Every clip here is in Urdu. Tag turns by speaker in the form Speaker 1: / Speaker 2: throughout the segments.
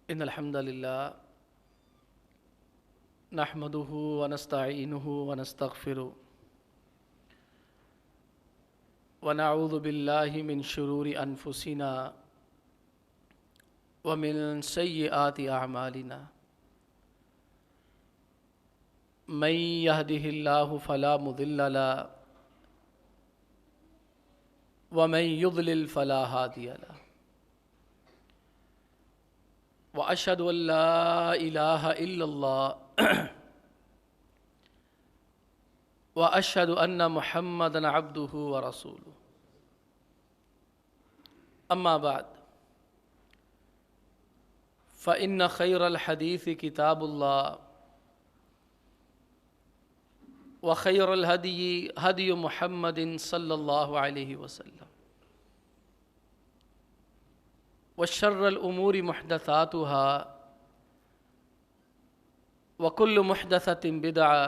Speaker 1: إن الحمد لله نحمده ونستعينه ونستغفره ونعوذ بالله من شرور أنفسنا ومن سيئات أعمالنا من يهده الله فلا مضل له ومن يضلل فلا هادي له وأشهد أن لا إله إلا الله وأشهد أن محمدًا عبده ورسوله أما بعد فإن خير الحديث كتاب الله وخير الهدي هدي محمد صلى الله عليه وسلم وشر الأمور محدثاتها وكل محدثة بدعة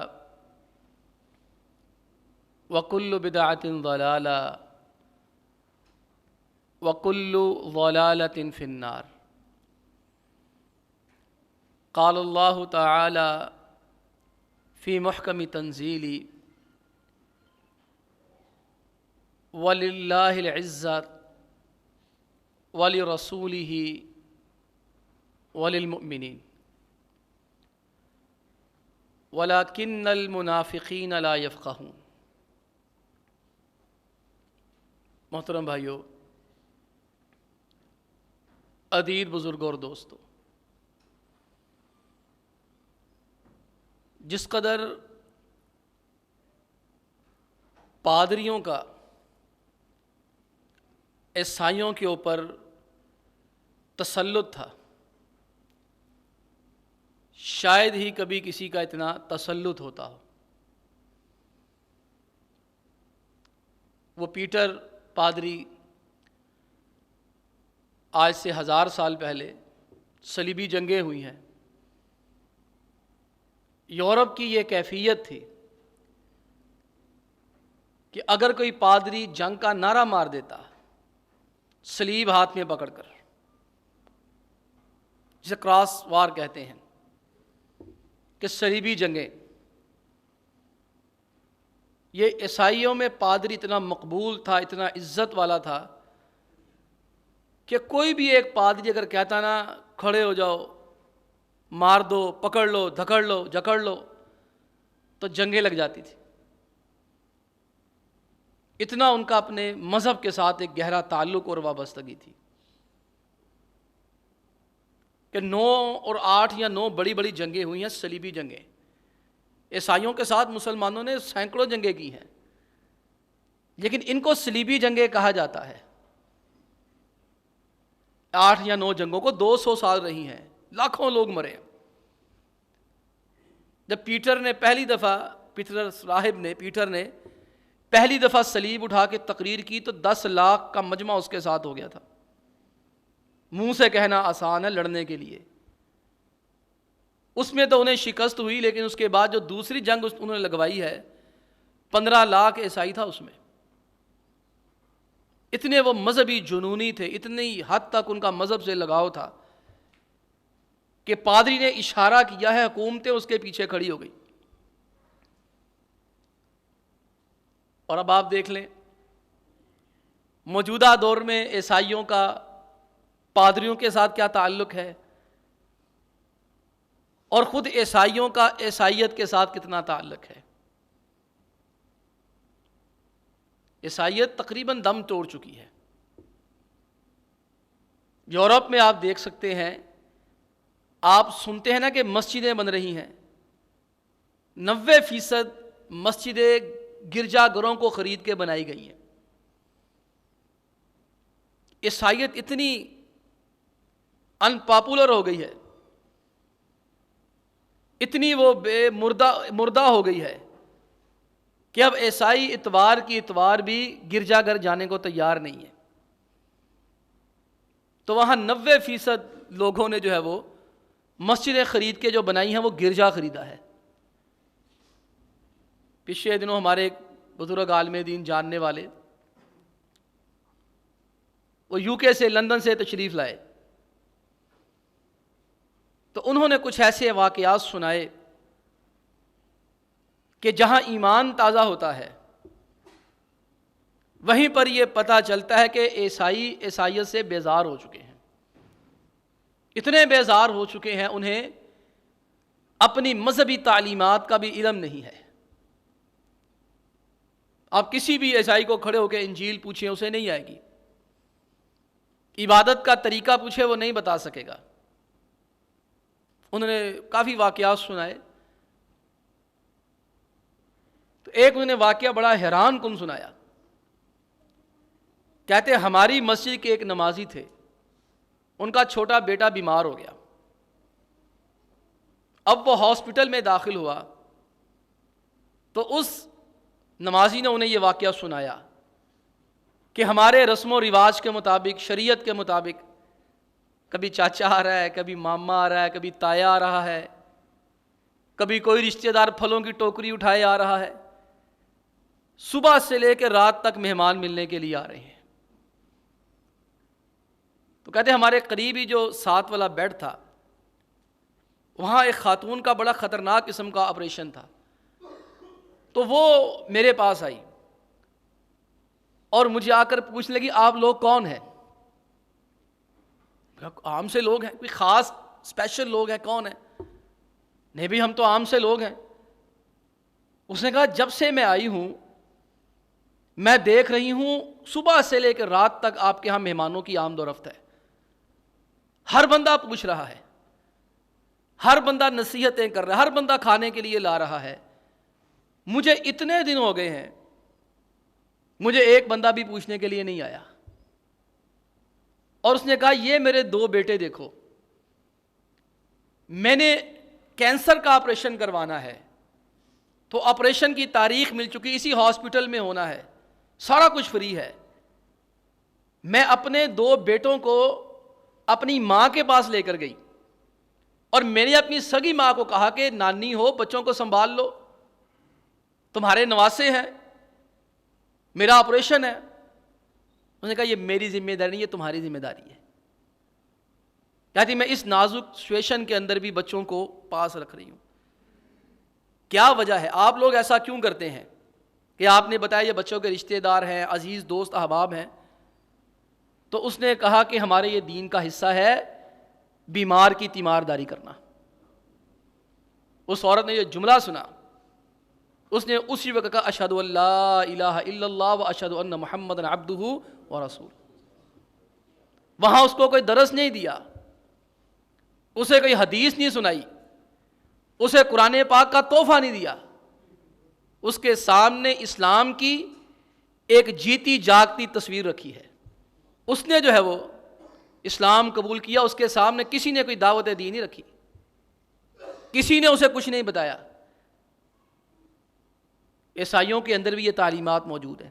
Speaker 1: وكل بدعة ضلالة وكل ضلالة في النار قال الله تعالى في محكم تنزيله ولله العزة ولرسوله وللمؤمنين ولكن المنافقين لا يفقهون۔ محترم بھائیو، عزیز بزرگوں اور دوستو، جس قدر پادریوں کا عیسائیوں کے اوپر تسلط تھا، شاید ہی کبھی کسی کا اتنا تسلط ہوتا ہو۔ وہ پیٹر پادری آج سے 1000 سال پہلے صلیبی جنگیں ہوئی ہیں، یورپ کی یہ کیفیت تھی کہ اگر کوئی پادری جنگ کا نعرہ مار دیتا صلیب ہاتھ میں پکڑ کر، جسے کراس وار کہتے ہیں، کہ صلیبی جنگیں، یہ عیسائیوں میں پادری اتنا مقبول تھا، اتنا عزت والا تھا کہ کوئی بھی ایک پادری اگر کہتا نا کھڑے ہو جاؤ، مار دو، پکڑ لو، دھکڑ لو، جکڑ لو، تو جنگیں لگ جاتی تھی۔ اتنا ان کا اپنے مذہب کے ساتھ ایک گہرا تعلق اور وابستگی تھی کہ 9 اور 8 یا 9 بڑی بڑی جنگیں ہوئی ہیں، صلیبی جنگیں۔ عیسائیوں کے ساتھ مسلمانوں نے سینکڑوں جنگیں کی ہیں، لیکن ان کو صلیبی جنگیں کہا جاتا ہے۔ 8 یا 9 جنگوں کو 200 سال رہی ہیں، لاکھوں لوگ مرے۔ جب پیٹر نے پہلی دفعہ پیٹر نے پہلی دفعہ صلیب اٹھا کے تقریر کی تو 10 لاکھ کا مجمع اس کے ساتھ ہو گیا تھا۔ منہ سے کہنا آسان ہے، لڑنے کے لیے اس میں تو انہیں شکست ہوئی، لیکن اس کے بعد جو دوسری جنگ انہوں نے لگوائی ہے 15 لاکھ عیسائی تھا اس میں۔ اتنے وہ مذہبی جنونی تھے، اتنی حد تک ان کا مذہب سے لگاؤ تھا کہ پادری نے اشارہ کیا ہے، حکومتیں اس کے پیچھے کھڑی ہو گئی۔ اور اب آپ دیکھ لیں موجودہ دور میں عیسائیوں کا پادریوں کے ساتھ کیا تعلق ہے، اور خود عیسائیوں کا عیسائیت کے ساتھ کتنا تعلق ہے۔ عیسائیت تقریباً دم توڑ چکی ہے۔ یورپ میں آپ دیکھ سکتے ہیں، آپ سنتے ہیں نا کہ مسجدیں بن رہی ہیں، 90% مسجدیں گرجا گھروں کو خرید کے بنائی گئی ہیں۔ عیسائیت اتنی ان پاپولر ہو گئی ہے، اتنی وہ مردہ ہو گئی ہے کہ اب عیسائی اتوار کی اتوار بھی گرجا گھر جانے کو تیار نہیں ہے۔ تو وہاں 90% لوگوں نے جو ہے وہ مسجدیں خرید کے جو بنائی ہیں وہ گرجا خریدا ہے۔ پچھلے دنوں ہمارے ایک بزرگ عالم دین جاننے والے وہ UK سے، لندن سے تشریف لائے، تو انہوں نے کچھ ایسے واقعات سنائے کہ جہاں ایمان تازہ ہوتا ہے وہیں پر یہ پتہ چلتا ہے کہ عیسائی عیسائیت سے بیزار ہو چکے ہیں، اتنے بیزار ہو چکے ہیں انہیں اپنی مذہبی تعلیمات کا بھی علم نہیں ہے۔ آپ کسی بھی عیسائی کو کھڑے ہو کے انجیل پوچھیں اسے نہیں آئے گی، عبادت کا طریقہ پوچھے وہ نہیں بتا سکے گا۔ انہوں نے کافی واقعات سنائے، تو ایک انہوں نے واقعہ بڑا حیران کن سنایا۔ کہتے ہماری مسجد کے ایک نمازی تھے، ان کا چھوٹا بیٹا بیمار ہو گیا، اب وہ ہاسپٹل میں داخل ہوا تو اس نمازی نے انہیں یہ واقعہ سنایا کہ ہمارے رسم و رواج کے مطابق، شریعت کے مطابق، کبھی چاچا آ رہا ہے، کبھی ماما آ رہا ہے، کبھی تایا آ رہا ہے، کبھی کوئی رشتہ دار پھلوں کی ٹوکری اٹھائے آ رہا ہے، صبح سے لے کے رات تک مہمان ملنے کے لیے آ رہے ہیں۔ تو کہتے ہمارے قریبی جو 7 والا بیڈ تھا وہاں ایک خاتون کا بڑا خطرناک قسم کا آپریشن تھا، تو وہ میرے پاس آئی اور مجھے آ کر پوچھنے لگی آپ لوگ کون ہیں؟ عام سے لوگ ہیں، کوئی خاص اسپیشل لوگ ہیں، کون ہیں؟ نہیں بھی ہم تو عام سے لوگ ہیں۔ اس نے کہا جب سے میں آئی ہوں میں دیکھ رہی ہوں صبح سے لے کر رات تک آپ کے ہاں مہمانوں کی آمد و رفت ہے، ہر بندہ پوچھ رہا ہے، ہر بندہ نصیحتیں کر رہا ہے، ہر بندہ کھانے کے لیے لا رہا ہے، مجھے اتنے دن ہو گئے ہیں مجھے ایک بندہ بھی پوچھنے کے لیے نہیں آیا۔ اور اس نے کہا یہ میرے 2 بیٹے دیکھو، میں نے کینسر کا آپریشن کروانا ہے تو آپریشن کی تاریخ مل چکی، اسی ہاسپٹل میں ہونا ہے، سارا کچھ فری ہے، میں اپنے 2 بیٹوں کو اپنی ماں کے پاس لے کر گئی اور میں نے اپنی سگی ماں کو کہا کہ نانی ہو بچوں کو سنبھال لو، تمہارے نواسے ہیں، میرا آپریشن ہے۔ انہوں نے کہا یہ میری ذمہ داری نہیں، یہ تمہاری ذمہ داری ہے۔ کہتی میں اس نازک سچویشن کے اندر بھی بچوں کو پاس رکھ رہی ہوں۔ کیا وجہ ہے؟ آپ لوگ ایسا کیوں کرتے ہیں کہ آپ نے بتایا یہ بچوں کے رشتہ دار ہیں، عزیز دوست احباب ہیں؟ تو اس نے کہا کہ ہمارے یہ دین کا حصہ ہے بیمار کی تیمارداری کرنا۔ اس عورت نے یہ جملہ سنا، اس نے اسی وقت کہا اشہد ان لا الہ الا اللہ و اشہد ان محمد عبدہ و رسول۔ وہاں اس کو کوئی درس نہیں دیا، اسے کوئی حدیث نہیں سنائی، اسے قرآن پاک کا تحفہ نہیں دیا، اس کے سامنے اسلام کی ایک جیتی جاگتی تصویر رکھی ہے۔ اس نے جو ہے وہ اسلام قبول کیا، اس کے سامنے کسی نے کوئی دعوت دی نہیں رکھی، کسی نے اسے کچھ نہیں بتایا۔ عیسائیوں کے اندر بھی یہ تعلیمات موجود ہیں،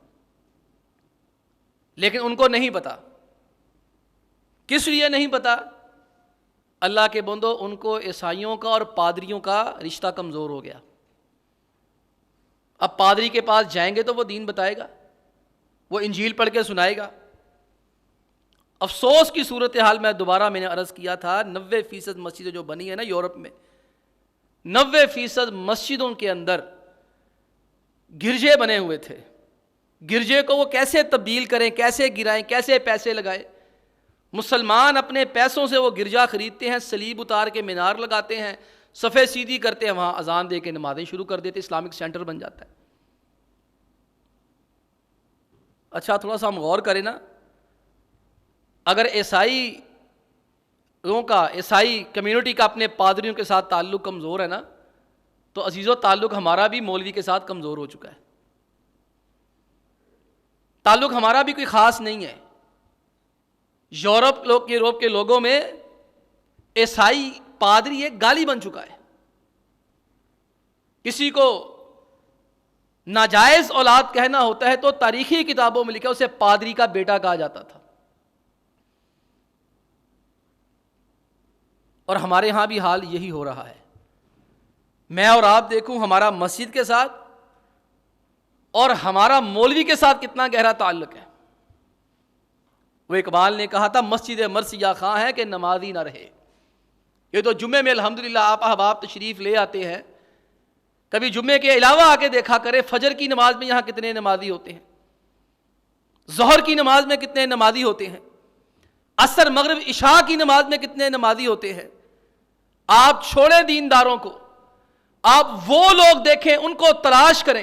Speaker 1: لیکن ان کو نہیں پتا۔ کس لیے نہیں پتا؟ اللہ کے بندو، ان کو عیسائیوں کا اور پادریوں کا رشتہ کمزور ہو گیا۔ اب پادری کے پاس جائیں گے تو وہ دین بتائے گا، وہ انجیل پڑھ کے سنائے گا۔ افسوس کی صورتحال میں نے عرض کیا تھا، 90% مسجدیں جو بنی ہیں نا یورپ میں، 90% مسجدوں کے اندر گرجے بنے ہوئے تھے۔ گرجے کو وہ کیسے تبدیل کریں، کیسے گرائیں، کیسے پیسے لگائیں۔ مسلمان اپنے پیسوں سے وہ گرجا خریدتے ہیں، صلیب اتار کے مینار لگاتے ہیں، صفے سیدھی کرتے ہیں، وہاں اذان دے کے نمازیں شروع کر دیتے، اسلامک سینٹر بن جاتا ہے۔ اچھا تھوڑا سا ہم غور کریں نا، اگر عیسائی کمیونٹی کا اپنے پادریوں کے ساتھ تعلق کمزور ہے نا، تو عزیزو تعلق ہمارا بھی مولوی کے ساتھ کمزور ہو چکا ہے۔ تعلق ہمارا بھی کوئی خاص نہیں ہے۔ یورپ کے لوگوں میں عیسائی پادری ایک گالی بن چکا ہے۔ کسی کو ناجائز اولاد کہنا ہوتا ہے تو تاریخی کتابوں میں لکھا اسے پادری کا بیٹا کہا جاتا تھا۔ اور ہمارے ہاں بھی حال یہی ہو رہا ہے۔ میں اور آپ دیکھوں ہمارا مسجد کے ساتھ اور ہمارا مولوی کے ساتھ کتنا گہرا تعلق ہے۔ وہ اقبال نے کہا تھا مسجد مرثیہ خواہ ہے کہ نمازی نہ رہے، یہ تو جمعے میں الحمدللہ آپ احباب تشریف لے آتے ہیں، کبھی جمعے کے علاوہ آگے دیکھا کرے فجر کی نماز میں یہاں کتنے نمازی ہوتے ہیں، ظہر کی نماز میں کتنے نمازی ہوتے ہیں، عصر مغرب عشاء کی نماز میں کتنے نمازی ہوتے ہیں۔ آپ چھوڑیں دینداروں کو، آپ وہ لوگ دیکھیں، ان کو تلاش کریں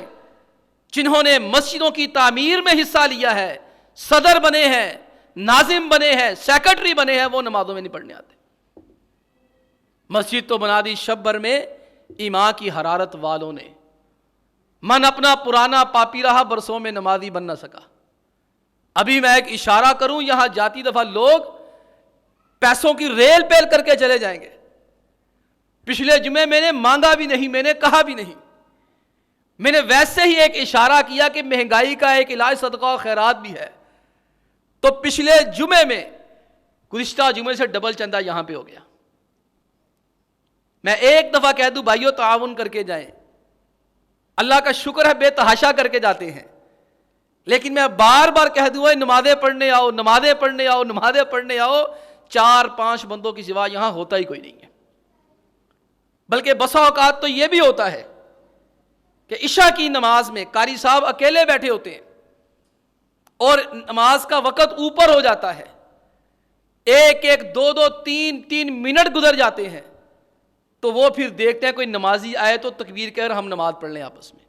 Speaker 1: جنہوں نے مسجدوں کی تعمیر میں حصہ لیا ہے، صدر بنے ہیں، ناظم بنے ہیں، سیکرٹری بنے ہیں، وہ نمازوں میں نہیں پڑھنے آتے۔ مسجد تو بنا دی شب بھر میں ایمان کی حرارت والوں نے، من اپنا پرانا پاپی رہا، برسوں میں نمازی بن نہ سکا۔ ابھی میں ایک اشارہ کروں، یہاں جاتی دفعہ لوگ پیسوں کی ریل پیل کر کے چلے جائیں گے۔ پچھلے جمعے میں نے مانگا بھی نہیں، میں نے کہا بھی نہیں، میں نے ویسے ہی ایک اشارہ کیا کہ مہنگائی کا ایک علاج صدقہ و خیرات بھی ہے، تو پچھلے جمعے میں گزشتہ جمعے سے ڈبل چندہ یہاں پہ ہو گیا۔ میں ایک دفعہ کہہ دوں بھائیو تعاون کر کے جائیں، اللہ کا شکر ہے بے تحاشا کر کے جاتے ہیں، لیکن میں بار بار کہہ دوں نمازیں پڑھنے آؤ، نمازیں پڑھنے آؤ، نمازیں پڑھنے آؤ، 4-5 بندوں کی سوا یہاں ہوتا ہی کوئی نہیں ہے۔ بلکہ بسا اوقات تو یہ بھی ہوتا ہے کہ عشاء کی نماز میں قاری صاحب اکیلے بیٹھے ہوتے ہیں اور نماز کا وقت اوپر ہو جاتا ہے، 1-1 2-2 3-3 منٹ گزر جاتے ہیں، تو وہ پھر دیکھتے ہیں کوئی نمازی آئے تو تکبیر کہہ کر ہم نماز پڑھ لیں آپس میں۔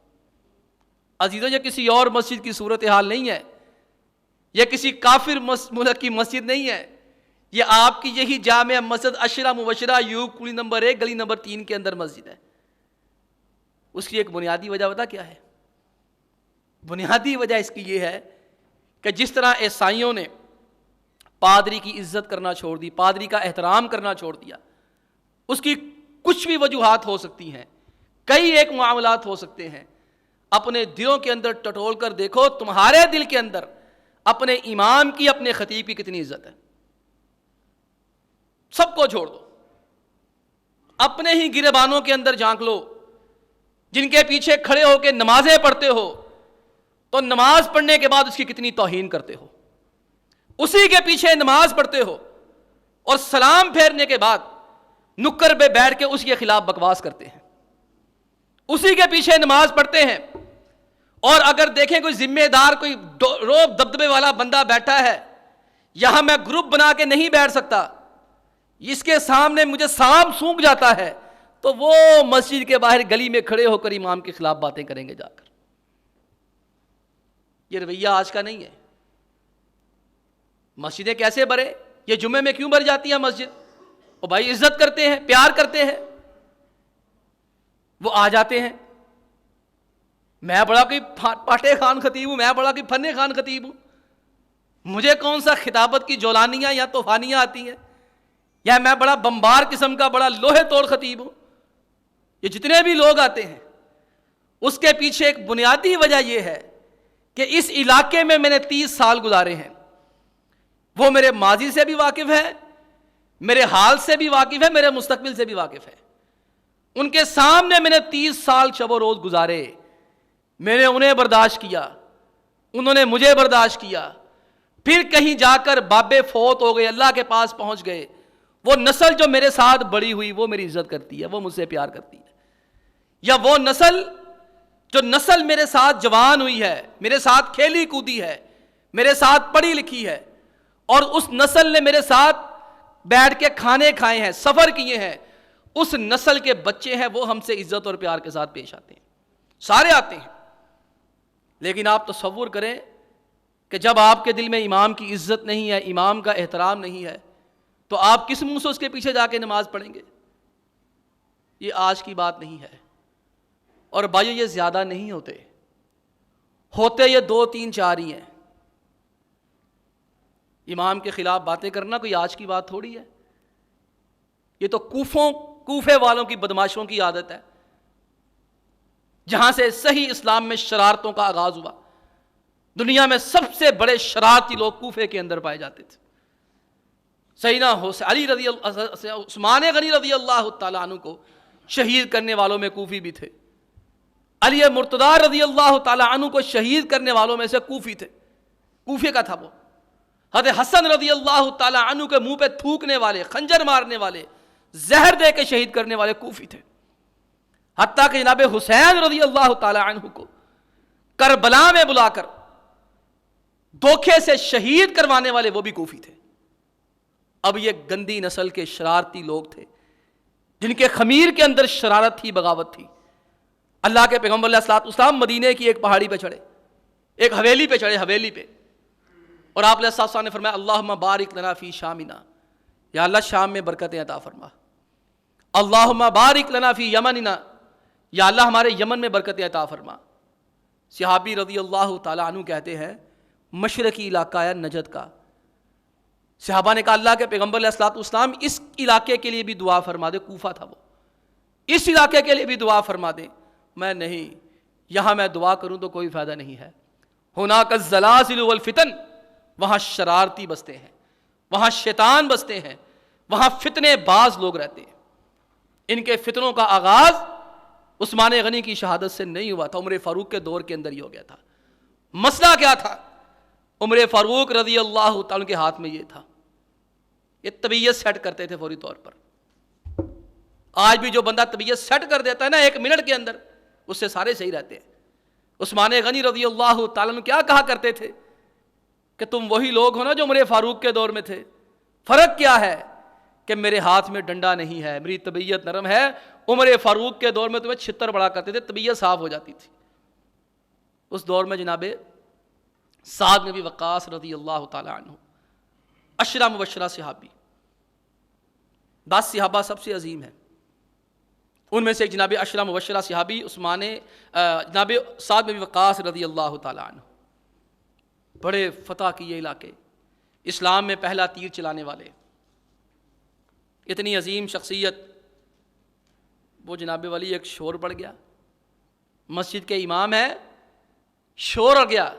Speaker 1: عزیزو، یہ کسی اور مسجد کی صورتحال نہیں ہے، یہ کسی کافر ملک کی مسجد نہیں ہے، یہ آپ کی یہی جامع مسجد عشرہ مبشرہ یوب کوڑی نمبر 1 گلی نمبر 3 کے اندر مسجد ہے۔ اس کی ایک بنیادی وجہ بتا کیا ہے؟ بنیادی وجہ اس کی یہ ہے کہ جس طرح عیسائیوں نے پادری کی عزت کرنا چھوڑ دی، پادری کا احترام کرنا چھوڑ دیا، اس کی کچھ بھی وجوہات ہو سکتی ہیں، کئی ایک معاملات ہو سکتے ہیں۔ اپنے دلوں کے اندر ٹٹول کر دیکھو تمہارے دل کے اندر اپنے امام کی، اپنے خطیب کی کتنی عزت ہے۔ سب کو چھوڑ دو، اپنے ہی گریبانوں کے اندر جھانک لو، جن کے پیچھے کھڑے ہو کے نمازیں پڑھتے ہو تو نماز پڑھنے کے بعد اس کی کتنی توہین کرتے ہو، اسی کے پیچھے نماز پڑھتے ہو اور سلام پھیرنے کے بعد نکر پہ بیٹھ کے اس کے خلاف بکواس کرتے ہیں، اسی کے پیچھے نماز پڑھتے ہیں۔ اور اگر دیکھیں کوئی ذمہ دار، کوئی روب دبدبے والا بندہ بیٹھا ہے، یہاں میں گروپ بنا کے نہیں بیٹھ سکتا، اس کے سامنے مجھے سانپ سونکھ جاتا ہے، تو وہ مسجد کے باہر گلی میں کھڑے ہو کر امام کے خلاف باتیں کریں گے جا کر۔ یہ رویہ آج کا نہیں ہے۔ مسجدیں کیسے بھرے؟ یہ جمعے میں کیوں بھر جاتی ہے مسجد؟ وہ بھائی عزت کرتے ہیں، پیار کرتے ہیں، وہ آ جاتے ہیں۔ میں بڑا کوئی پاٹے خان خطیب ہوں، میں بڑا کوئی فنے خان خطیب ہوں، مجھے کون سا خطابت کی جولانیاں یا طوفانیاں آتی ہیں، یا میں بڑا بمبار قسم کا بڑا لوہے توڑ خطیب ہوں۔ یہ جتنے بھی لوگ آتے ہیں اس کے پیچھے ایک بنیادی وجہ یہ ہے کہ اس علاقے میں نے 30 سال گزارے ہیں، وہ میرے ماضی سے بھی واقف ہے، میرے حال سے بھی واقف ہے، میرے مستقبل سے بھی واقف ہے۔ ان کے سامنے میں نے 30 سال شب و روز گزارے، میں نے انہیں برداشت کیا، انہوں نے مجھے برداشت کیا، پھر کہیں جا کر بابے فوت ہو گئے، اللہ کے پاس پہنچ گئے، وہ نسل جو میرے ساتھ بڑی ہوئی وہ میری عزت کرتی ہے، وہ مجھ سے پیار کرتی ہے، یا وہ نسل میرے ساتھ جوان ہوئی ہے، میرے ساتھ کھیلی کودی ہے، میرے ساتھ پڑھی لکھی ہے، اور اس نسل نے میرے ساتھ بیٹھ کے کھانے کھائے ہیں، سفر کیے ہیں، اس نسل کے بچے ہیں، وہ ہم سے عزت اور پیار کے ساتھ پیش آتے ہیں، سارے آتے ہیں۔ لیکن آپ تصور کریں کہ جب آپ کے دل میں امام کی عزت نہیں ہے، امام کا احترام نہیں ہے، تو آپ کس منہ سے اس کے پیچھے جا کے نماز پڑھیں گے؟ یہ آج کی بات نہیں ہے۔ اور بھائیو، یہ زیادہ نہیں ہوتے یہ 2 3 4 ہی ہیں۔ امام کے خلاف باتیں کرنا کوئی آج کی بات تھوڑی ہے، یہ تو کوفے والوں کی بدماشوں کی عادت ہے، جہاں سے صحیح اسلام میں شرارتوں کا آغاز ہوا۔ دنیا میں سب سے بڑے شرارتی لوگ کوفے کے اندر پائے جاتے تھے۔ سیدنا عثمان غنی رضی اللہ تعالیٰ عنہ کو شہید کرنے والوں میں کوفی بھی تھے، علی مرتضی رضی اللہ تعالیٰ عنہ کو شہید کرنے والوں میں سے کوفی تھے، کوفے کا تھا وہ۔ حضرت حسن رضی اللہ تعالیٰ عنہ کے منہ پہ تھوکنے والے، خنجر مارنے والے، زہر دے کے شہید کرنے والے کوفی تھے، حتیٰ کہ جناب حسین رضی اللہ تعالی عنہ کو کربلا میں بلا کر دھوکے سے شہید کروانے والے وہ بھی کوفی تھے۔ اب یہ گندی نسل کے شرارتی لوگ تھے جن کے خمیر کے اندر شرارت تھی، بغاوت تھی۔ اللہ کے پیغمبر علیہ الصلوۃ والسلام مدینے کی ایک پہاڑی پہ چڑھے، ایک حویلی پہ چڑھے، حویلی پہ، اور آپ علیہ الصلوۃ والسلام نے فرمایا اللہم بارک لنا فی شامنا، یا اللہ شام میں برکتیں عطا فرما، اللہم بارک لنا فی یمننا، یا اللہ ہمارے یمن میں برکتیں عطا فرما۔ صحابی رضی اللہ تعالیٰ عنہ کہتے ہیں مشرقی علاقہ ہے نجد کا، صحابہ نے کہا اللہ کے پیغمبر علیہ الصلوۃ والسلام اس علاقے کے لیے بھی دعا فرما دے، کوفہ تھا وہ، اس علاقے کے لیے بھی دعا فرما دے۔ میں نہیں، یہاں میں دعا کروں تو کوئی فائدہ نہیں ہے، ہناک الزلازل والفتن، وہاں شرارتی بستے ہیں، وہاں شیطان بستے ہیں، وہاں فتنے باز لوگ رہتے ہیں۔ ان کے فتنوں کا آغاز عثمان غنی کی شہادت سے نہیں ہوا تھا، عمر فاروق کے دور کے اندر ہی ہو گیا تھا۔ مسئلہ کیا تھا؟ عمر فاروق رضی اللہ تعالیٰ کے ہاتھ میں یہ تھا، یہ طبیعت سیٹ کرتے تھے فوری طور پر۔ آج بھی جو بندہ طبیعت سیٹ کر دیتا ہے نا 1 منٹ کے اندر، اس سے سارے صحیح رہتے ہیں۔ عثمان غنی رضی اللہ تعالیٰ کیا کہا کرتے تھے کہ تم وہی لوگ ہو نا جو عمر فاروق کے دور میں تھے، فرق کیا ہے کہ میرے ہاتھ میں ڈنڈا نہیں ہے، میری طبیعت نرم ہے۔ عمر فاروق کے دور میں تمہیں چھتر بڑا کرتے تھے، طبیعت صاف ہو جاتی تھی۔ اس دور میں جناب سعد بن ابی وقاص رضی اللہ تعالی عنہ، 10 مبشرہ صحابی، 10 صحابہ سب سے عظیم ہیں، ان میں سے ایک جناب 10 مبشرہ صحابی جناب سعد بن ابی وقاص رضی اللہ تعالی عنہ، بڑے فتح کیے علاقے، اسلام میں پہلا تیر چلانے والے، اتنی عظیم شخصیت۔ وہ جناب والی ایک شور پڑ گیا، مسجد کے امام ہے، شور ہو گیا،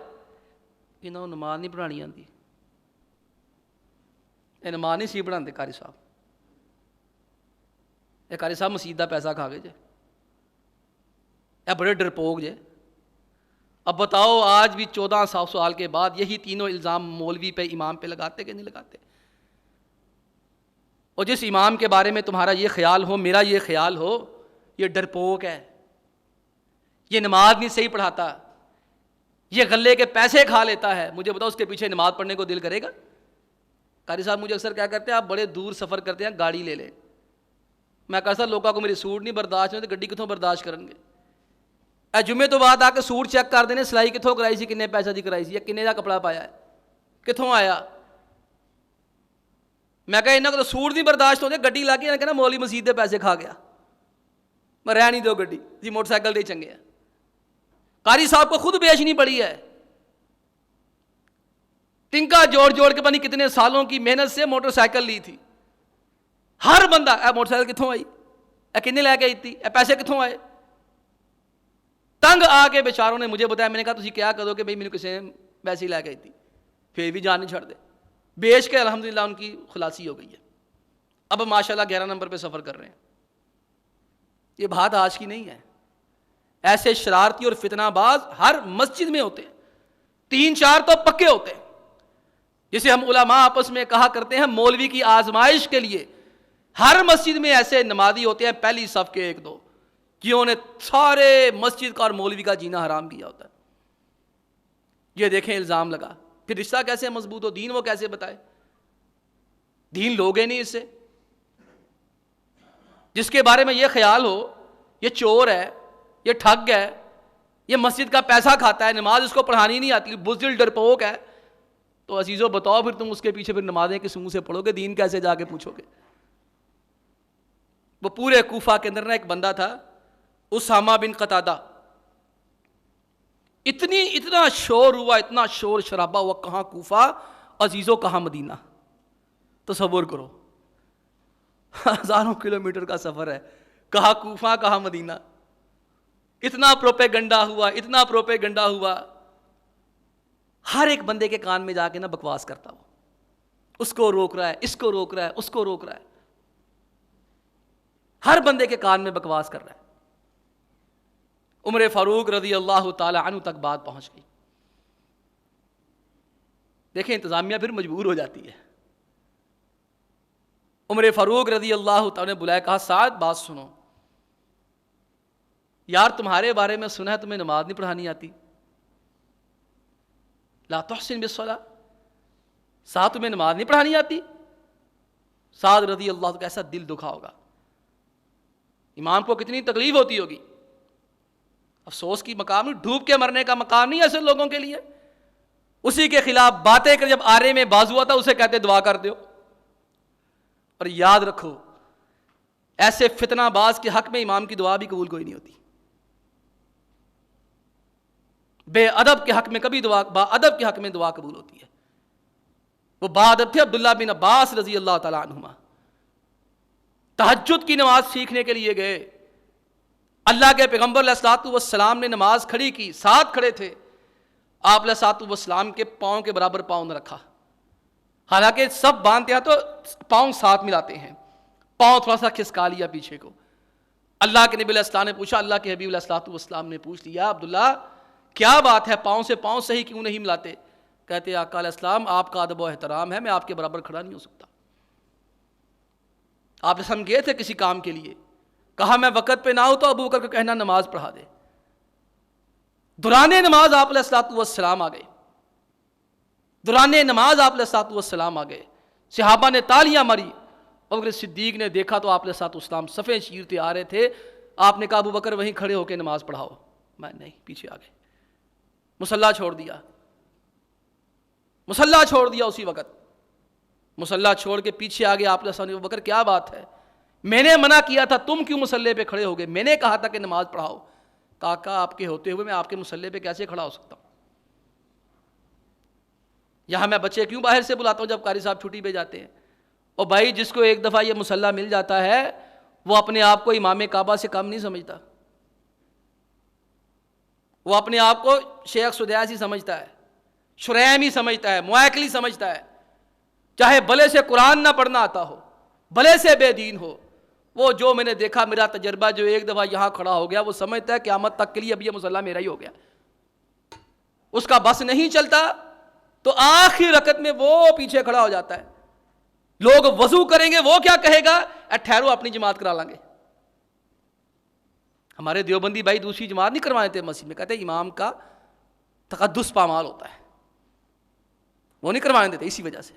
Speaker 1: انہوں نماز نہیں پڑھانی آتی، یہ نماز نہیں سی پڑھاتے قاری صاحب، یہ قاری صاحب مسجد کا پیسہ کھا گئے جے، یہ بڑے ڈرپوک جے۔ اب بتاؤ آج بھی 1400 سال کے بعد یہی تینوں الزام مولوی پہ امام پہ لگاتے کہ نہیں لگاتے؟ اور جس امام کے بارے میں تمہارا یہ خیال ہو، میرا یہ خیال ہو، یہ ڈرپوک ہے، یہ نماز نہیں صحیح پڑھاتا، یہ غلے کے پیسے کھا لیتا ہے، مجھے بتاؤ اس کے پیچھے نماز پڑھنے کو دل کرے گا؟ قاری صاحب مجھے اکثر کیا کرتے ہیں، آپ بڑے دور سفر کرتے ہیں، گاڑی لے لیں۔ میں کہا سر لوگوں کو میری سوٹ نہیں برداشت ہوتی، گڈی کتوں برداشت کریں گے؟ اے جمعے تو بعد آ کے سوٹ چیک کر دینے، سلائی کتوں کرائی سی، کنے پیسہ دی کرائی سی، یا کنے کا کپڑا پایا ہے، کتوں آیا؟ میں کہا انہوں کو تو سوٹ نہیں برداشت ہوتے، گڈی لا کے کہنا مولوی مسجد دے پیسے کھا گیا، میں رہ نہیں دو گڈی جی، موٹر سائیکل دے چنگے ہیں۔ قاری صاحب کو خود بیچنی پڑی ہے، ٹنکا جوڑ جوڑ کے پتہ نہیں کتنے سالوں کی محنت سے موٹر سائیکل لی تھی۔ ہر بندہ اے موٹر سائیکل کتوں آئی، اے کنے لے کے آئی تھی، اے پیسے کتوں آئے؟ تنگ آ کے بیچاروں نے مجھے بتایا، میں نے کہا تسی کیا کرو کہ بھائی میرے کسی نے پیسے ہی لے کے آئی تھی، پھر بھی جان نہیں چھڑ دے، بیچ کے الحمدللہ ان کی خلاصی ہو گئی ہے، اب ماشاءاللہ 11 نمبر پہ سفر کر رہے ہیں۔ یہ بات آج کی نہیں ہے، ایسے شرارتی اور فتنہ باز ہر مسجد میں ہوتے ہیں، 3-4 تو پکے ہوتے ہیں، جسے ہم علماء آپس میں کہا کرتے ہیں مولوی کی آزمائش کے لیے ہر مسجد میں ایسے نمازی ہوتے ہیں، پہلی صف کے 1-2 جنہوں نے سارے مسجد کا اور مولوی کا جینا حرام کیا ہوتا ہے۔ یہ دیکھیں الزام لگا، پھر رشتہ کیسے مضبوط ہو، دین وہ کیسے بتائے؟ دین لوگے نہیں اس سے، جس کے بارے میں یہ خیال ہو یہ چور ہے، یہ ٹھگ ہے، یہ مسجد کا پیسہ کھاتا ہے، نماز اس کو پڑھانی نہیں آتی، بزدل ڈرپوک ہے، تو عزیزو بتاؤ پھر تم اس کے پیچھے پھر نمازیں کس منہ سے پڑھو گے، دین کیسے جا کے پوچھو گے؟ وہ پورے کوفہ کے اندر نا ایک بندہ تھا اسامہ بن قتادہ، اتنا شور ہوا، اتنا شور شرابہ ہوا، کہاں کوفہ عزیزو کہاں مدینہ، تصور کرو، ہزاروں کلومیٹر کا سفر ہے، کہاں کوفہ کہاں مدینہ، اتنا پروپیگنڈا ہوا، ہر ایک بندے کے کان میں جا کے نا بکواس کرتا ہو، اس کو روک رہا ہے، اس کو روک رہا ہے، اس کو روک رہا ہے، ہر بندے کے کان میں بکواس کر رہا ہے۔ عمر فاروق رضی اللہ تعالی عنہ تک بات پہنچ گئی۔ دیکھیں انتظامیہ پھر مجبور ہو جاتی ہے، عمر فاروق رضی اللہ تعالیٰ نے بلایا، کہا سعد بات سنو، یار تمہارے بارے میں سنا ہے تمہیں نماز نہیں پڑھانی آتی، لا تحسن بالصلاۃ، سعد تمہیں نماز نہیں پڑھانی آتی؟ سعد رضی اللہ عنہ کا ایسا دل دکھا ہوگا، امام کو کتنی تکلیف ہوتی ہوگی۔ افسوس کی مقام نہیں، ڈوب کے مرنے کا مقام نہیں ایسے لوگوں کے لیے۔ اسی کے خلاف باتیں کر، جب آرے میں بازو آتا اسے کہتے دعا کر دو۔ اور یاد رکھو ایسے فتنہ باز کے حق میں امام کی دعا بھی قبول کوئی نہیں ہوتی۔ بے ادب کے حق میں کبھی دعا، با ادب کے حق میں دعا قبول ہوتی ہے۔ وہ با ادب تھے عبداللہ بن عباس رضی اللہ تعالیٰ عنہما، تہجد کی نماز سیکھنے کے لیے گئے، اللہ کے پیغمبر علیہ الصلوۃ والسلام نے نماز کھڑی کی، ساتھ کھڑے تھے، آپ علیہ الصلوۃ والسلام کے پاؤں کے برابر پاؤں نہ رکھا، حالانکہ سب باندھتے ہیں تو پاؤں ساتھ ملاتے ہیں، پاؤں تھوڑا سا کھسکا لیا پیچھے کو۔ اللہ کے نبی علیہ السلام نے پوچھا، اللہ کے حبیب علیہ الصلوۃ والسلام نے پوچھ لیا، عبداللہ کیا بات ہے، پاؤں سے پاؤں صحیح کیوں نہیں ملاتے؟ کہتے آقا علیہ السلام آپ کا ادب و احترام ہے، میں آپ کے برابر کھڑا نہیں ہو سکتا۔ آپ جیسے ہم گئے تھے کسی کام کے لیے، کہا میں وقت پہ نہ ہوں تو ابو بکر کو کہنا نماز پڑھا دے۔ دوران نماز آپ علیہ الصلوۃ والسلام آ گئے، دوران نماز آپ علیہ الصلوۃ والسلام آ گئے، صحابہ نے تالیاں ماری، ابوبکر صدیق نے دیکھا تو آپ علیہ الصلوۃ والسلام صفیں چیرتے آ رہے تھے، آپ نے کہا ابو بکر وہیں کھڑے ہو کے نماز پڑھاؤ، میں نہیں، پیچھے آ گئے، مصلی چھوڑ دیا، مصلی چھوڑ دیا، اسی وقت مصلی چھوڑ کے پیچھے آ گئے۔ آپ علیہ السلام نے، ابو بکر کیا بات ہے، میں نے منع کیا تھا، تم کیوں مصلی پہ کھڑے ہو گئے؟ میں نے کہا تھا کہ نماز پڑھاؤ۔ کاکا آپ کے ہوتے ہوئے میں آپ کے مصلی پہ کیسے کھڑا ہو سکتا ہوں؟ یہاں میں بچے کیوں باہر سے بلاتا ہوں جب قاری صاحب چھٹی پہ جاتے ہیں؟ اور بھائی جس کو ایک دفعہ یہ مصلی مل جاتا ہے وہ اپنے آپ کو امام کعبہ سے کم نہیں سمجھتا، وہ اپنے آپ کو شیخ سدیس ہی سمجھتا ہے، شریم ہی سمجھتا ہے، معاکلی سمجھتا ہے، چاہے بھلے سے قرآن نہ پڑھنا آتا ہو، بھلے سے بے دین ہو۔ وہ جو میں نے دیکھا، میرا تجربہ، جو ایک دفعہ یہاں کھڑا ہو گیا وہ سمجھتا ہے قیامت تک کے لیے اب یہ مصلی میرا ہی ہو گیا، اس کا بس نہیں چلتا تو آخری رکعت میں وہ پیچھے کھڑا ہو جاتا ہے۔ لوگ وضو کریں گے، وہ کیا کہے گا، اے ٹھہرو اپنی جماعت کرا لیں گے۔ ہمارے دیوبندی بھائی دوسری جماعت نہیں کرواتے تھے مسجد میں، کہتے ہیں امام کا تقدس پامال ہوتا ہے، وہ نہیں کروانے دیتے، اسی وجہ سے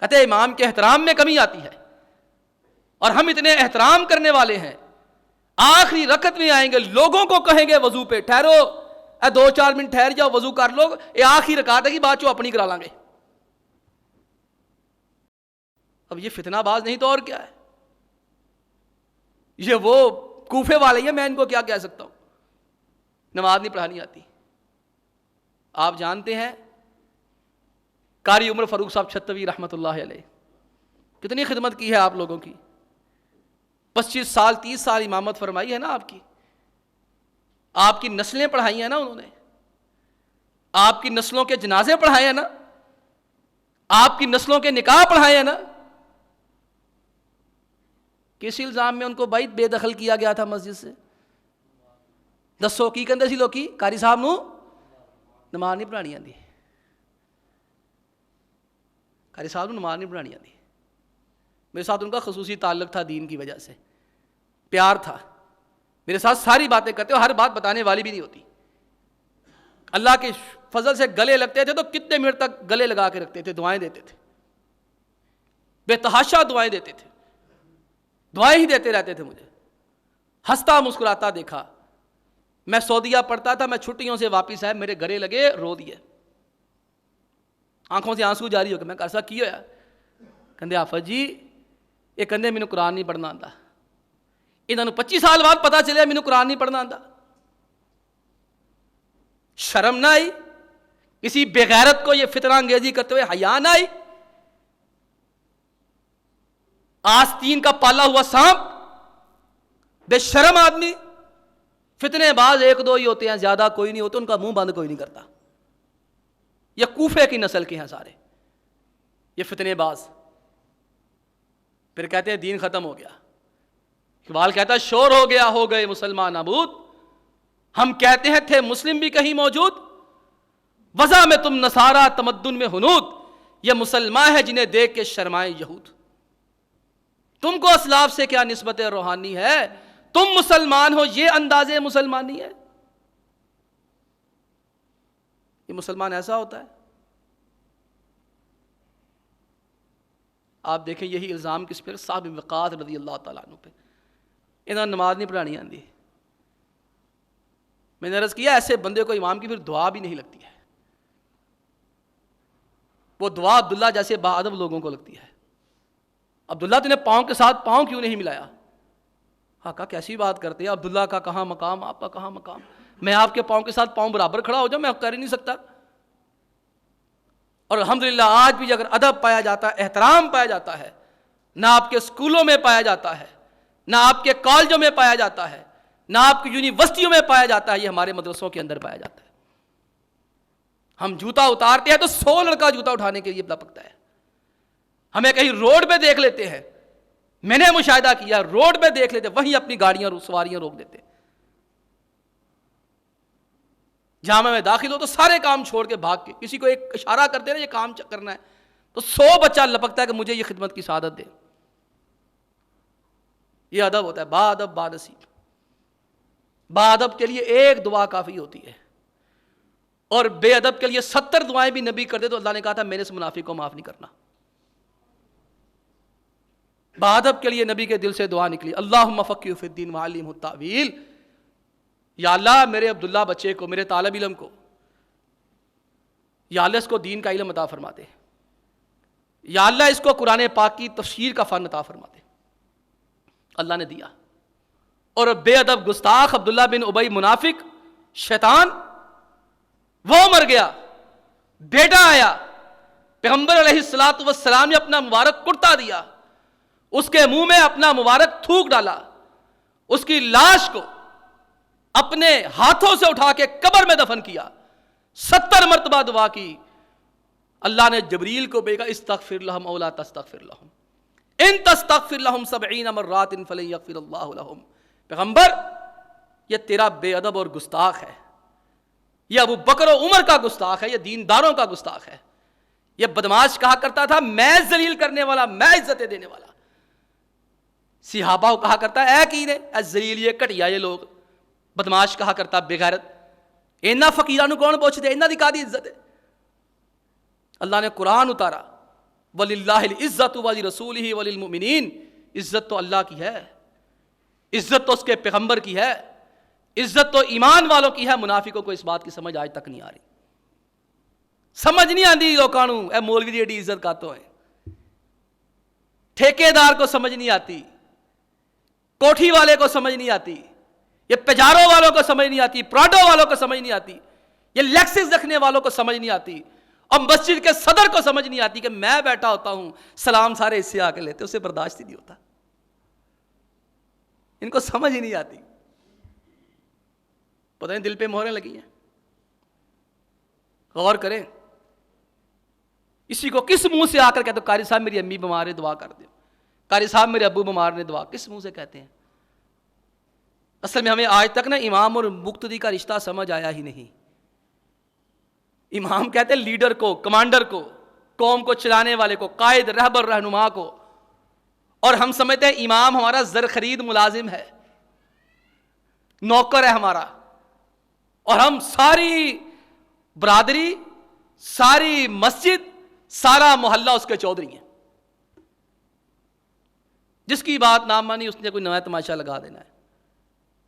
Speaker 1: کہتے ہیں امام کے احترام میں کمی آتی ہے۔ اور ہم اتنے احترام کرنے والے ہیں، آخری رکعت میں آئیں گے، لوگوں کو کہیں گے وضو پہ ٹھہرو، اے 2-4 منٹ ٹھہر جاؤ، وضو کر لو، یہ آخری رکعت ہے کہ بات چو اپنی کرا لیں گے۔ اب یہ فتنہ باز نہیں تو اور کیا ہے؟ یہ وہ کوفے والے ہیں، میں ان کو کیا کہہ سکتا ہوں؟ نماز نہیں پڑھانی آتی۔ آپ جانتے ہیں قاری عمر فاروق صاحب چھتوی رحمۃ اللہ علیہ کتنی خدمت کی ہے آپ لوگوں کی، 25 سال 30 سال امامت فرمائی ہے نا آپ کی، آپ کی نسلیں پڑھائی ہیں نا انہوں نے، آپ کی نسلوں کے جنازے پڑھائے ہیں نا، آپ کی نسلوں کے نکاح پڑھائے ہیں نا۔ کس الزام میں ان کو بھائی بے دخل کیا گیا تھا مسجد سے؟ دسو کی کہندے سی لوکی قاری صاحب نو نماز نہیں پڑھانی آتی، قاری صاحب نو نماز نہیں پڑھانی آتی۔ میرے ساتھ ان کا خصوصی تعلق تھا، دین کی وجہ سے پیار تھا، میرے ساتھ ساری باتیں کرتے ہو، ہر بات بتانے والی بھی نہیں ہوتی، اللہ کے فضل سے گلے لگتے تھے تو کتنے منٹ تک گلے لگا کے رکھتے تھے، دعائیں دیتے تھے، بے تحاشا دعائیں دیتے تھے، دعائیں ہی دیتے رہتے تھے۔ مجھے ہنستا مسکراتا دیکھا، میں سعودیہ پڑھتا تھا، میں چھٹیوں سے واپس آیا، میرے گلے لگے، رو دیے، آنکھوں سے آنسو جاری ہو گئے۔ میں کیسا کی ہوا؟ کہندے آفت جی یہ کہندے مینوں قرآن نہیں پڑھنا آتا، انہوں 25 سال بعد پتا چلیا مینوں قرآن نہیں پڑھنا آتا۔ شرم نہ آئی کسی بغیرت کو یہ فتنہ انگیزی کرتے ہوئے؟ حیا نہ آئی؟ آستین کا پالا ہوا سانپ، بے شرم آدمی۔ فتنے باز 1-2 ہی ہوتے ہیں، زیادہ کوئی نہیں ہوتے، ان کا منہ بند کوئی نہیں کرتا۔ یہ کوفے کی نسل کے ہیں سارے یہ فتنے باز۔ پھر کہتے ہیں دین ختم ہو گیا، اقبال کہتا ہے شور ہو گیا، ہو گئے مسلمان نابود، ہم کہتے ہیں تھے مسلم بھی کہیں موجود، وضع میں تم نصارہ تمدن میں ہنود، یہ مسلمان ہے جنہیں دیکھ کے شرمائے یہود۔ تم کو اسلاف سے کیا نسبت روحانی ہے؟ تم مسلمان ہو، یہ انداز مسلمانی ہے؟ یہ مسلمان ایسا ہوتا ہے؟ آپ دیکھیں یہی الزام کس پہ؟ صاحب وقاص رضی اللہ تعالیٰ عنہ پہ. انہوں نے نماز نہیں پڑھانی آتی. میں نے عرض کیا ایسے بندے کو امام کی پھر دعا بھی نہیں لگتی ہے. وہ دعا عبداللہ جیسے باادب لوگوں کو لگتی ہے. عبداللہ تو نے پاؤں کے ساتھ پاؤں کیوں نہیں ملایا؟ ہاں کہا کیسی بات کرتے ہیں، عبداللہ کا کہاں مقام، آپ کا کہاں مقام، میں آپ کے پاؤں کے ساتھ پاؤں برابر کھڑا ہو جاؤں، میں کر ہی نہیں سکتا. اور الحمدللہ آج بھی اگر ادب پایا جاتا ہے، احترام پایا جاتا ہے، نہ آپ کے اسکولوں میں پایا جاتا ہے، نہ آپ کے کالجوں میں پایا جاتا ہے، نہ آپ کی یونیورسٹیوں میں پایا جاتا ہے، یہ ہمارے مدرسوں کے اندر پایا جاتا ہے. ہم جوتا اتارتے ہیں تو 100 لڑکا جوتا اٹھانے کے لیے لپکتا ہے. ہمیں کہیں روڈ پہ دیکھ لیتے ہیں، میں نے مشاہدہ کیا، روڈ پہ دیکھ لیتے وہیں اپنی گاڑیاں سواریاں روک دیتے. جامع میں داخل ہو تو سارے کام چھوڑ کے بھاگ کے کسی کو ایک اشارہ کرتے ہیں یہ کام کرنا ہے تو 100 بچہ لپکتا ہے کہ مجھے یہ خدمت کی سعادت دے. یہ ادب ہوتا ہے. با ادب با نصیب. با ادب کے لیے ایک دعا کافی ہوتی ہے اور بے ادب کے لیے 70 دعائیں بھی نبی کرتے تو اللہ نے کہا تھا میرے سے منافق کو معاف نہیں کرنا. با ادب کے لیے نبی کے دل سے دعا نکلی، اللہم فقہہ فی الدین وعلمہ التاویل. یا اللہ میرے عبداللہ بچے کو، میرے طالب علم کو، یا اللہ اس کو دین کا علم عطا فرما دے، یا اللہ اس کو قرآن پاک کی تفسیر کا فن عطا فرما دے. اللہ نے دیا. اور بے ادب گستاخ عبداللہ بن ابی منافق شیطان وہ مر گیا. بیٹا آیا، پیغمبر علیہ السلام نے اپنا مبارک کرتا دیا، اس کے منہ میں اپنا مبارک تھوک ڈالا، اس کی لاش کو اپنے ہاتھوں سے اٹھا کے قبر میں دفن کیا. 70 مرتبہ دعا کی. اللہ نے جبریل کو بھیجا استغفر لہم او لا تستغفر لہم ان تستغفر لہم 70 مرات فلن یغفر اللہ لہم. پیغمبر یہ تیرا بے ادب اور گستاخ ہے، یہ ابو بکر و عمر کا گستاخ ہے، یہ دینداروں کا گستاخ ہے. یہ بدماش کہا کرتا تھا میں ذلیل کرنے والا، میں عزتیں دینے والا. صحابہ کو کہا کرتا ہے اے کینے اے ذلیل، یہ گھٹیا یہ لوگ. بدماش کہا کرتا بے غیرت، اینا فقیران کون پوچھتے، اینا دی کادی عزت ہے. اللہ نے قرآن اتارا وَلِلَّهِ الْعِزَّةُ وَلِرَسُولِهِ وَلِلْمُؤْمِنِينَ. عزت تو اللہ کی ہے، عزت تو اس کے پیغمبر کی ہے، عزت تو ایمان والوں کی ہے. منافقوں کو اس بات کی سمجھ آج تک نہیں آ رہی. سمجھ نہیں آتی لوگوں کو اے مولوی دی ایڈی عزت کاتوں ہے. ٹھیکیدار کو سمجھ نہیں آتی، کوٹھی والے کو سمجھ نہیں آتی، یہ پجارو والوں کو سمجھ نہیں آتی، پراڈو والوں کو سمجھ نہیں آتی، یہ لیکسس رکھنے والوں کو سمجھ نہیں آتی، اور مسجد کے صدر کو سمجھ نہیں آتی کہ میں بیٹھا ہوتا ہوں سلام سارے اس سے آ کے لیتے، اسے برداشت ہی نہیں ہوتا. ان کو سمجھ ہی نہیں آتی. پتہ نہیں دل پہ مہریں لگی ہیں. غور کریں. اسی کو کس منہ سے آ کر کہتے قاری صاحب میری امی بیمار ہے دعا کر دیں، قاری صاحب میرے ابو بیمار نے دعا، کس منہ سے کہتے ہیں؟ اصل میں ہمیں آج تک نا امام اور مقتدی کا رشتہ سمجھ آیا ہی نہیں. امام کہتے ہیں لیڈر کو، کمانڈر کو، قوم کو چلانے والے کو، قائد، رہبر، رہنما کو، اور ہم سمجھتے ہیں امام ہمارا زر خرید ملازم ہے، نوکر ہے ہمارا، اور ہم ساری برادری، ساری مسجد، سارا محلہ اس کے چودھری ہیں. جس کی بات نہ مانی اس نے کوئی نیا تماشا لگا دینا ہے.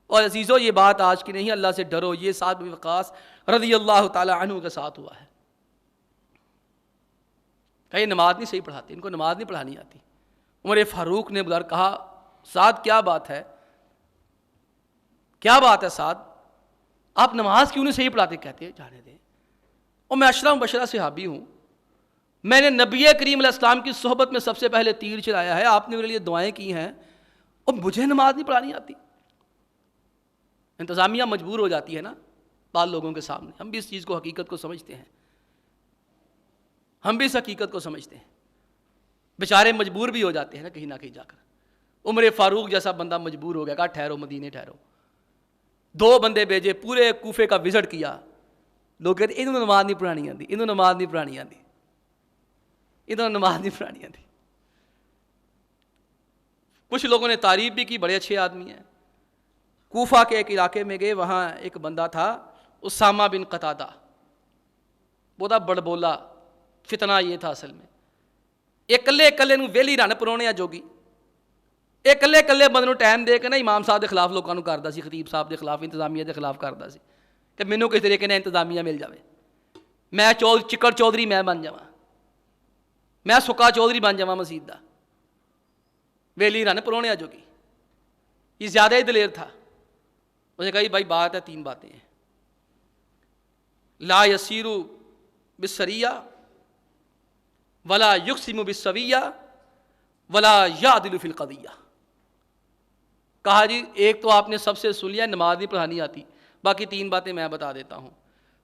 Speaker 1: اور عزیزو یہ بات آج کی نہیں، اللہ سے ڈرو. یہ سعد بن وقاص رضی اللہ تعالی عنہ کے ساتھ ہوا ہے. کہ یہ نماز نہیں صحیح پڑھاتے، ان کو نماز نہیں پڑھانی آتی. عمر فاروق نے بلا کہا سعد کیا بات ہے، کیا بات ہے سعد، آپ نماز کیوں نہیں صحیح پڑھاتے؟ کہتے ہیں جانے دیں، اور میں اشرف مبشرہ صحابی ہوں، میں نے نبی کریم علیہ السلام کی صحبت میں سب سے پہلے تیر چلایا ہے، آپ نے میرے لیے دعائیں کی ہیں، اور مجھے نماز نہیں پڑھانی آتی. انتظامیہ مجبور ہو جاتی ہے نا بعض لوگوں کے سامنے. ہم بھی اس چیز کو، حقیقت کو سمجھتے ہیں، ہم بھی اس حقیقت کو سمجھتے ہیں. بیچارے مجبور بھی ہو جاتے ہیں نا کہیں نہ کہیں جا کر. عمر فاروق جیسا بندہ مجبور ہو گیا، کہا ٹھہرو مدینے ٹھہرو. 2 بندے بھیجے، پورے کوفے کا وزٹ کیا. لوگ کہتے انہوں نے نماز نہیں پڑھانی آتی، انہوں نے نماز نہیں پڑھانی آتی، انہوں نے نماز نہیں پڑھانی آتی. کچھ لوگوں نے تعریف بھی کی، بڑے اچھے آدمی ہیں. کوفہ کے ایک علاقے میں گئے، وہاں ایک بندہ تھا اسامہ بن قتادہ، بہت بڑبولا. فتنہ یہ تھا اصل میں، ایک کلے نو ویلی رن پرونے جوگی، ایک کلے بندے نو ٹائم دے کے نا امام صاحب کے خلاف لوگوں کرتا سی، خطیب صاحب کے خلاف، انتظامیہ کے خلاف کرتا سی کہ مینوں کس طریقے نے انتظامیہ مل جائے، میں چکر چودھری میں بن جاواں، میں سکا چودھری بن جاواں مسجد دا، ویلی رن پرونے جوگی. یہ زیادہ ہی دلیر تھا. اس نے کہا بھائی بات ہے، 3 باتیں ہیں. لا یسیر بالسریہ ولا یقسم بالسویہ ولا یعدل فی القضیہ. کہا جی ایک تو آپ نے سب سے سن لیا، نماز نہیں پڑھانی آتی، باقی 3 باتیں میں بتا دیتا ہوں.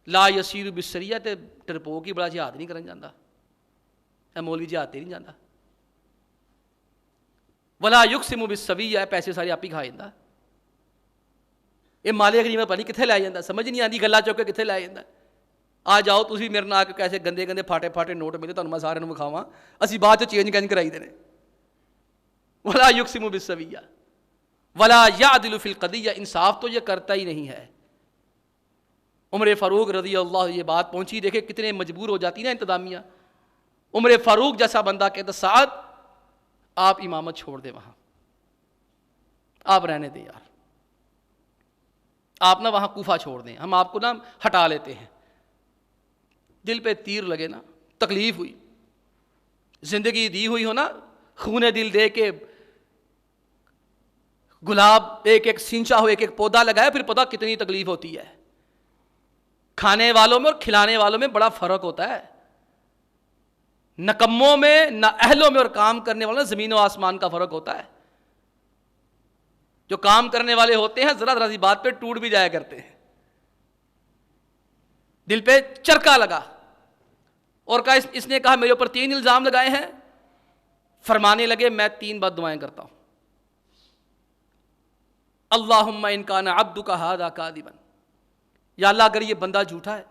Speaker 1: لا یسیر بالسریہ تے ڈرپوک ہی بڑا جہاد نہیں کرن جاندا، اے مولوی جہاد تے نہیں جاندا. ولا یقسم بالسویہ، پیسے سارے آپ ہی کھا جاندا. یہ مالے غنیمت پتہ نہیں کتنے لے جاتا، سمجھ نہیں آتی، گلا چک کے کتنے لے جاتا. آ جاؤ تسی میرے نال کے کیسے گندے گندے پھاٹے نوٹ ملے، تمہیں میں سارے وکھاواں، اسی بعد چ چینج کرائی دینے. ولا یقسم بالسویہ ولا یعدل فی القضیہ، انصاف تو یہ کرتا ہی نہیں ہے. عمر فاروق رضی اللہ، یہ بات پہنچی، دیکھے کتنے مجبور ہو جاتی نا انتظامیہ. عمر فاروق جیسا بندہ کہتا سعد آپ امامت چھوڑ دیں، وہاں آپ رہنے دیں یار، آپ نا وہاں کوفہ چھوڑ دیں، ہم آپ کو نا ہٹا لیتے ہیں. دل پہ تیر لگے نا، تکلیف ہوئی، زندگی دی ہوئی ہو نا، خون دل دے کے گلاب ایک ایک سینچا ہو، ایک ایک پودا لگایا، پھر پتہ کتنی تکلیف ہوتی ہے. کھانے والوں میں اور کھلانے والوں میں بڑا فرق ہوتا ہے. نکموں میں، نہ اہلوں میں اور کام کرنے والوں میں زمین و آسمان کا فرق ہوتا ہے. جو کام کرنے والے ہوتے ہیں ذرا سی بات پہ ٹوٹ بھی جایا کرتے ہیں. دل پہ چرکا لگا اور کہا اس نے کہا میرے اوپر 3 الزام لگائے ہیں. فرمانے لگے میں 3 بات دعائیں کرتا ہوں. اللہم ان کان عبدک ھذا کاذبا، یا اللہ اگر یہ بندہ جھوٹا ہے،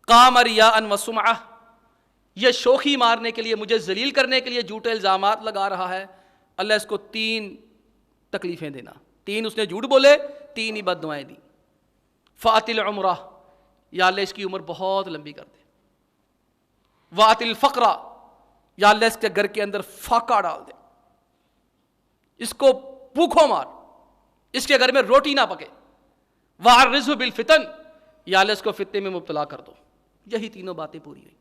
Speaker 1: قام ریاء و سمعہ، یہ شوخی مارنے کے لیے، مجھے ذلیل کرنے کے لیے جھوٹے الزامات لگا رہا ہے، اللہ اس کو 3 تکلیفیں دینا. 3 اس نے جھوٹ بولے، 3 ہی بد دعائیں دی. فاطل عمرہ، یا اللہ اس کی عمر بہت لمبی کر دے. واطل فقرہ، یا اللہ اس کے گھر کے اندر فاقہ ڈال دے، اس کو بھوکھوں مار، اس کے گھر میں روٹی نہ پکے. وعرضہ بالفتن، یا اللہ اس کو فتنے میں مبتلا کر دو. یہی 3 باتیں پوری ہوئی.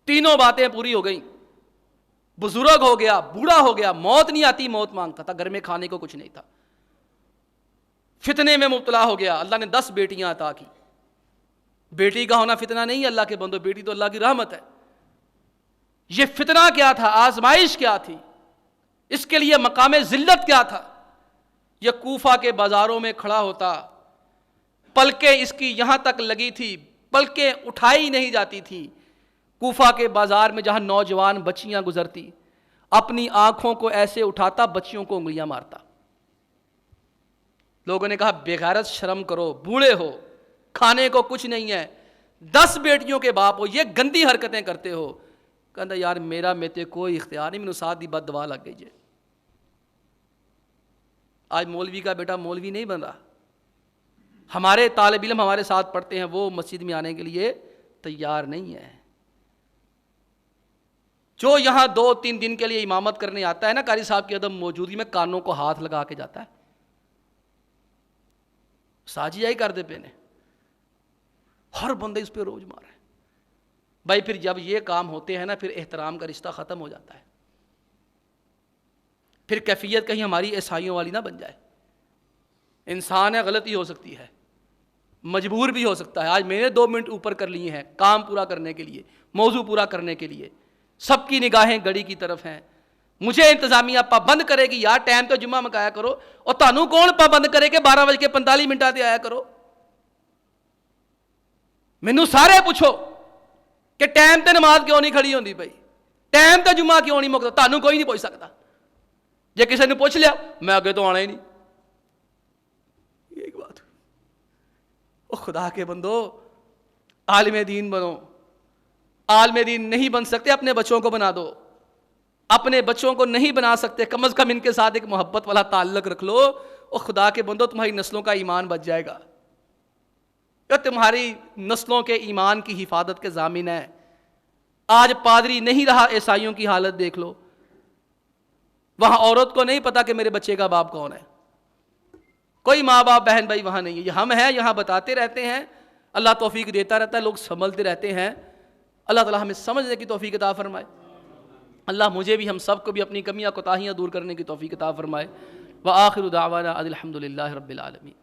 Speaker 1: 3 باتیں پوری ہو گئیں. بزرگ ہو گیا، بوڑھا ہو گیا، موت نہیں آتی، موت مانگتا تھا، گھر میں کھانے کو کچھ نہیں تھا. فتنے میں مبتلا ہو گیا، اللہ نے 10 بیٹیاں عطا کی. بیٹی کا ہونا فتنہ نہیں ہے اللہ کے بندو، بیٹی تو اللہ کی رحمت ہے. یہ فتنہ کیا تھا، آزمائش کیا تھی، اس کے لیے مقام ذلت کیا تھا. یہ کوفہ کے بازاروں میں کھڑا ہوتا، پلکیں اس کی یہاں تک لگی تھی، پلکیں اٹھائی نہیں جاتی تھی. کوفہ کے بازار میں جہاں نوجوان بچیاں گزرتی، اپنی آنکھوں کو ایسے اٹھاتا، بچیوں کو انگلیاں مارتا. لوگوں نے کہا بے غیرت، شرم کرو، بوڑھے ہو، کھانے کو کچھ نہیں ہے، 10 بیٹیوں کے باپ ہو، یہ گندی حرکتیں کرتے ہو. کہتا یار میرا میتے کوئی اختیار نہیں، مینوں ساتھ دی بد دعا لگ گئی جے. آج مولوی کا بیٹا مولوی نہیں بن رہا. ہمارے طالب علم ہمارے ساتھ پڑھتے ہیں، وہ مسجد میں آنے کے لیے تیار نہیں ہے. جو یہاں 2-3 دن کے لیے امامت کرنے آتا ہے نا، قاری صاحب کی عدم موجودگی میں کانوں کو ہاتھ لگا کے جاتا ہے. ساجی آئی کر دے پہ نے، ہر بندے اس پہ روج مار ہے. بھائی پھر جب یہ کام ہوتے ہیں نا، پھر احترام کا رشتہ ختم ہو جاتا ہے. پھر کیفیت کہیں ہماری عیسائیوں والی نہ بن جائے. انسان ہے، غلطی ہو سکتی ہے، مجبور بھی ہو سکتا ہے. آج میں نے 2 منٹ اوپر کر لیے ہیں کام پورا کرنے کے لیے، موضوع پورا کرنے کے لیے. سب کی نگاہیں گھڑی کی طرف ہیں. مجھے انتظامیہ پابند کرے گی یار ٹائم تو جمعہ مکایا کرو، اور تانوں کون پابند کرے کہ 12:45 تے آیا کرو. مینوں سارے پوچھو کہ ٹائم تے نماز کیوں نہیں کھڑی ہوندی بھائی، ٹائم تے جمعہ کیوں نہیں مکتا، تانوں کوئی نہیں پوچھ سکتا. جے کسی نے پوچھ لیا میں اگے تو آنا ہی نہیں. ایک بات، او خدا کے بندو، عالم دین بنو. عالم دین نہیں بن سکتے، اپنے بچوں کو بنا دو. اپنے بچوں کو نہیں بنا سکتے، کم از کم ان کے ساتھ ایک محبت والا تعلق رکھ لو، اور خدا کے بندو تمہاری نسلوں کا ایمان بچ جائے گا، یا تمہاری نسلوں کے ایمان کی حفاظت کے ضامن ہے۔ آج پادری نہیں رہا، عیسائیوں کی حالت دیکھ لو، وہاں عورت کو نہیں پتا کہ میرے بچے کا باپ کون ہے، کوئی ماں باپ بہن بھائی وہاں نہیں ہے، یہ ہم ہیں یہاں بتاتے رہتے ہیں، اللہ توفیق دیتا رہتا ہے، لوگ سنبھلتے رہتے ہیں۔ اللہ تعالیٰ ہمیں سمجھنے کی توفیق عطا فرمائے، اللہ مجھے بھی ہم سب کو بھی اپنی کمیاں کوتاہیاں دور کرنے کی توفیق عطا فرمائے۔ وآخر دعوانا ان الحمد للہ رب العالمین۔